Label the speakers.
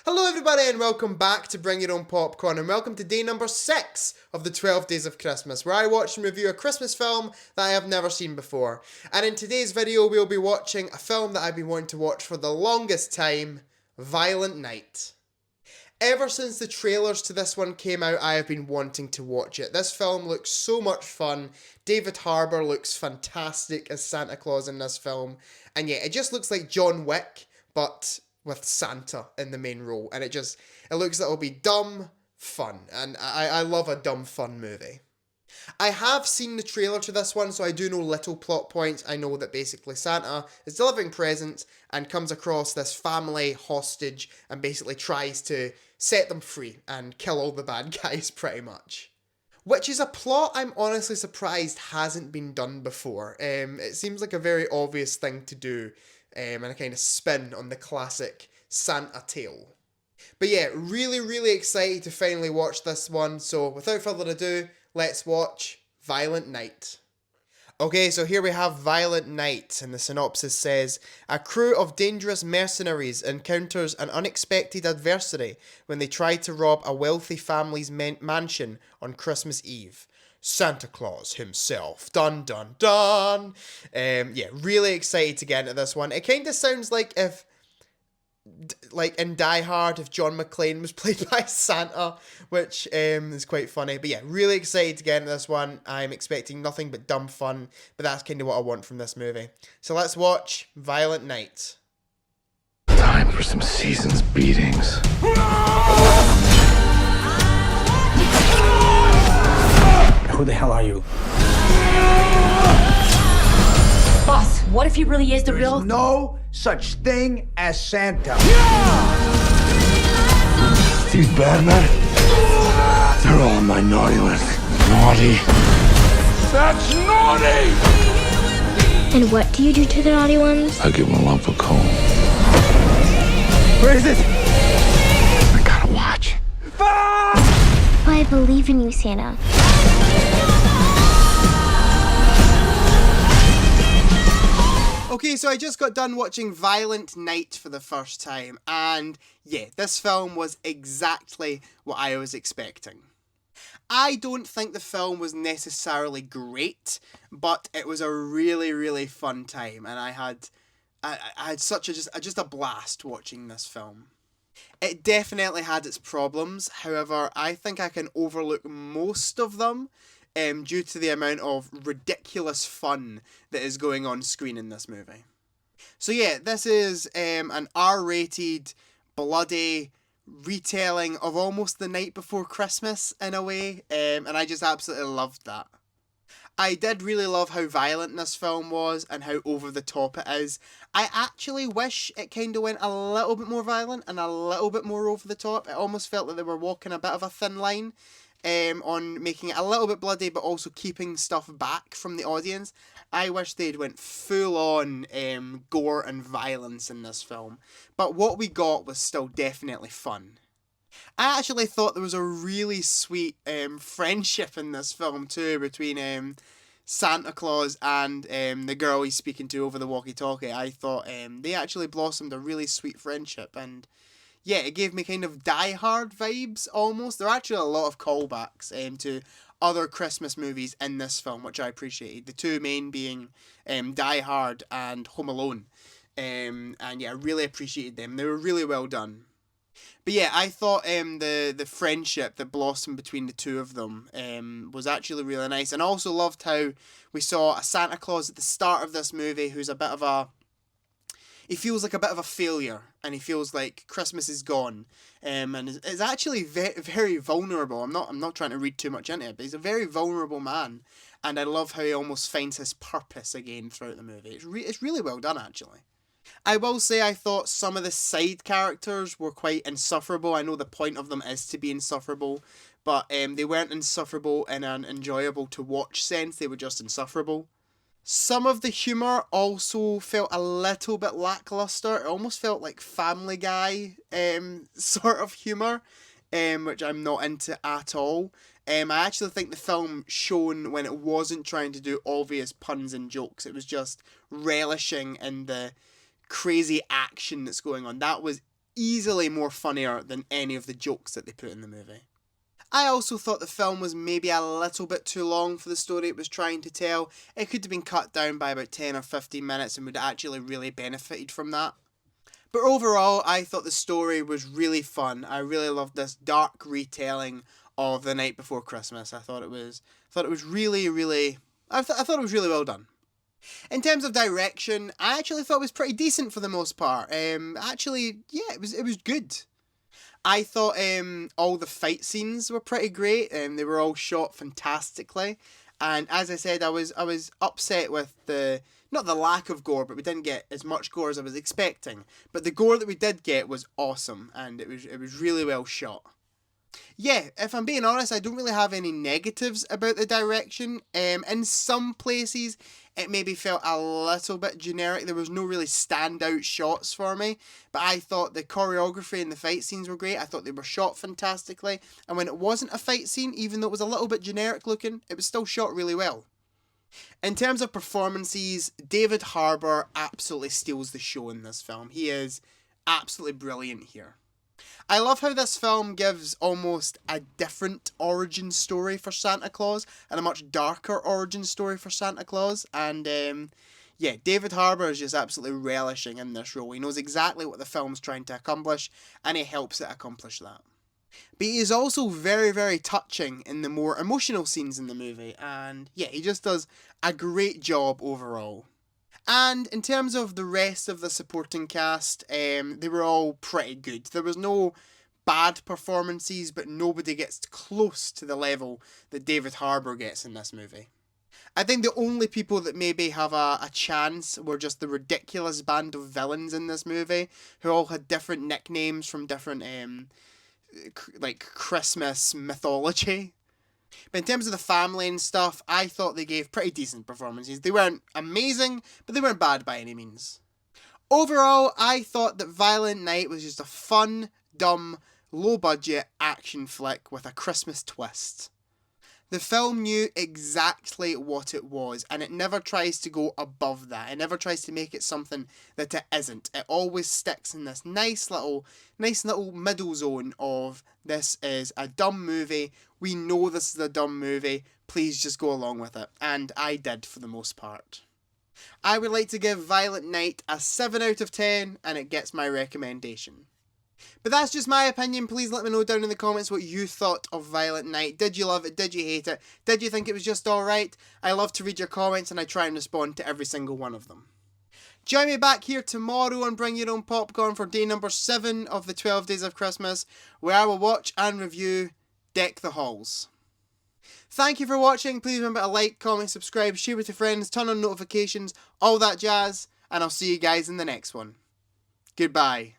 Speaker 1: Hello everybody and welcome back to Bring Your Own Popcorn, and welcome to day number 6 of the 12 Days of Christmas, where I watch and review a Christmas film that I have never seen before. And in today's video we'll be watching a film that I've been wanting to watch for the longest time, Violent Night. Ever since the trailers to this one came out, I have been wanting to watch it. This film looks so much fun. David Harbour looks fantastic as Santa Claus in this film. And yeah, it just looks like John Wick, but with Santa in the main role. And it looks like it'll be dumb fun. And I love a dumb fun movie. I have seen the trailer to this one, so I do know little plot points. I know that basically Santa is delivering presents and comes across this family hostage and basically tries to set them free and kill all the bad guys pretty much. Which is a plot I'm honestly surprised hasn't been done before. It seems like a very obvious thing to do, and a kind of spin on the classic Santa tale. But yeah, really excited to finally watch this one, so without further ado, let's watch Violent Night. Okay, so here we have Violent Night, and the synopsis says, a crew of dangerous mercenaries encounters an unexpected adversity when they try to rob a wealthy family's mansion on Christmas Eve. Santa Claus himself. Dun dun dun. Yeah, really excited to get into this one. It kind of sounds like if, like in Die Hard, if John McClane was played by Santa, which is quite funny. But yeah, really excited to get into this one. I'm expecting nothing but dumb fun, but that's kind of what I want from this movie. So let's watch Violent Night.
Speaker 2: Time for some season's beatings.
Speaker 3: Who the hell are you?
Speaker 4: Boss, what if he really is the real?
Speaker 3: No such thing as Santa.
Speaker 2: These bad men, they're all on my naughty list. Naughty. That's naughty!
Speaker 5: And what do you do to the naughty ones?
Speaker 2: I give them a lump of coal.
Speaker 3: Where is it?
Speaker 2: I gotta watch.
Speaker 5: I believe in you, Santa.
Speaker 1: Okay, so I just got done watching Violent Night for the first time, and yeah, this film was exactly what I was expecting. I don't think the film was necessarily great, but it was a really fun time, and I had such just a blast watching this film. It definitely had its problems, however, I think I can overlook most of them due to the amount of ridiculous fun that is going on screen in this movie. So yeah, this is an R-rated, bloody retelling of almost The Night Before Christmas in a way, and I just absolutely loved that. I did really love how violent this film was and how over the top it is. I actually wish it kind of went a little bit more violent and a little bit more over the top. It almost felt like they were walking a bit of a thin line on making it a little bit bloody but also keeping stuff back from the audience. I wish they'd went full on gore and violence in this film. But what we got was still definitely fun. I actually thought there was a really sweet friendship in this film too between Santa Claus and the girl he's speaking to over the walkie-talkie. I thought they actually blossomed a really sweet friendship, and yeah, it gave me kind of Die Hard vibes almost. There are actually a lot of callbacks to other Christmas movies in this film, which I appreciated. The two main being Die Hard and Home Alone. And yeah, I really appreciated them. They were really well done. But yeah, I thought the friendship that blossomed between the two of them was actually really nice. And I also loved how we saw a Santa Claus at the start of this movie who's a bit of a... He feels like a bit of a failure, and he feels like Christmas is gone, and is actually very vulnerable. I'm not trying to read too much into it, but he's a very vulnerable man, and I love how he almost finds his purpose again throughout the movie. It's really well done, actually. I will say I thought some of the side characters were quite insufferable. I know the point of them is to be insufferable, but they weren't insufferable in an enjoyable to watch sense. They were just insufferable. Some of the humour also felt a little bit lackluster. It almost felt like Family Guy sort of humour, which I'm not into at all. I actually think the film shone when it wasn't trying to do obvious puns and jokes. It was just relishing in the crazy action that's going on. That was easily more funnier than any of the jokes that they put in the movie. I also thought the film was maybe a little bit too long for the story it was trying to tell. It could have been cut down by about 10 or 15 minutes and would have actually really benefited from that. But overall, I thought the story was really fun. I really loved this dark retelling of The Night Before Christmas. I thought it was really, really... I thought it was really well done. In terms of direction, I actually thought it was pretty decent for the most part. It was good. I thought all the fight scenes were pretty great. They were all shot fantastically. And as I said, I was upset with not the lack of gore, but we didn't get as much gore as I was expecting. But the gore that we did get was awesome, and it was really well shot. Yeah, if I'm being honest, I don't really have any negatives about the direction. In some places, it maybe felt a little bit generic. There was no really standout shots for me. But I thought the choreography and the fight scenes were great. I thought they were shot fantastically. And when it wasn't a fight scene, even though it was a little bit generic looking, it was still shot really well. In terms of performances, David Harbour absolutely steals the show in this film. He is absolutely brilliant here. I love how this film gives almost a different origin story for Santa Claus and a much darker origin story for Santa Claus. And David Harbour is just absolutely relishing in this role. He knows exactly what the film's trying to accomplish, and he helps it accomplish that. But he is also very, very touching in the more emotional scenes in the movie. And yeah, he just does a great job overall. And in terms of the rest of the supporting cast, they were all pretty good. There was no bad performances, but nobody gets close to the level that David Harbour gets in this movie. I think the only people that maybe have a chance were just the ridiculous band of villains in this movie, who all had different nicknames from different, Christmas mythology. But in terms of the family and stuff, I thought they gave pretty decent performances. They weren't amazing, but they weren't bad by any means. Overall, I thought that Violent Night was just a fun, dumb, low-budget action flick with a Christmas twist. The film knew exactly what it was, and it never tries to go above that. It never tries to make it something that it isn't. It always sticks in this nice little middle zone of, this is a dumb movie, we know this is a dumb movie, please just go along with it. And I did for the most part. I would like to give Violent Night a 7 out of 10, and it gets my recommendation. But that's just my opinion. Please let me know down in the comments what you thought of Violent Night. Did you love it? Did you hate it? Did you think it was just alright? I love to read your comments and I try and respond to every single one of them. Join me back here tomorrow on Bring Your Own Popcorn for day number 7 of the 12 Days of Christmas, where I will watch and review Deck the Halls. Thank you for watching. Please remember to like, comment, subscribe, share with your friends, turn on notifications, all that jazz, and I'll see you guys in the next one. Goodbye.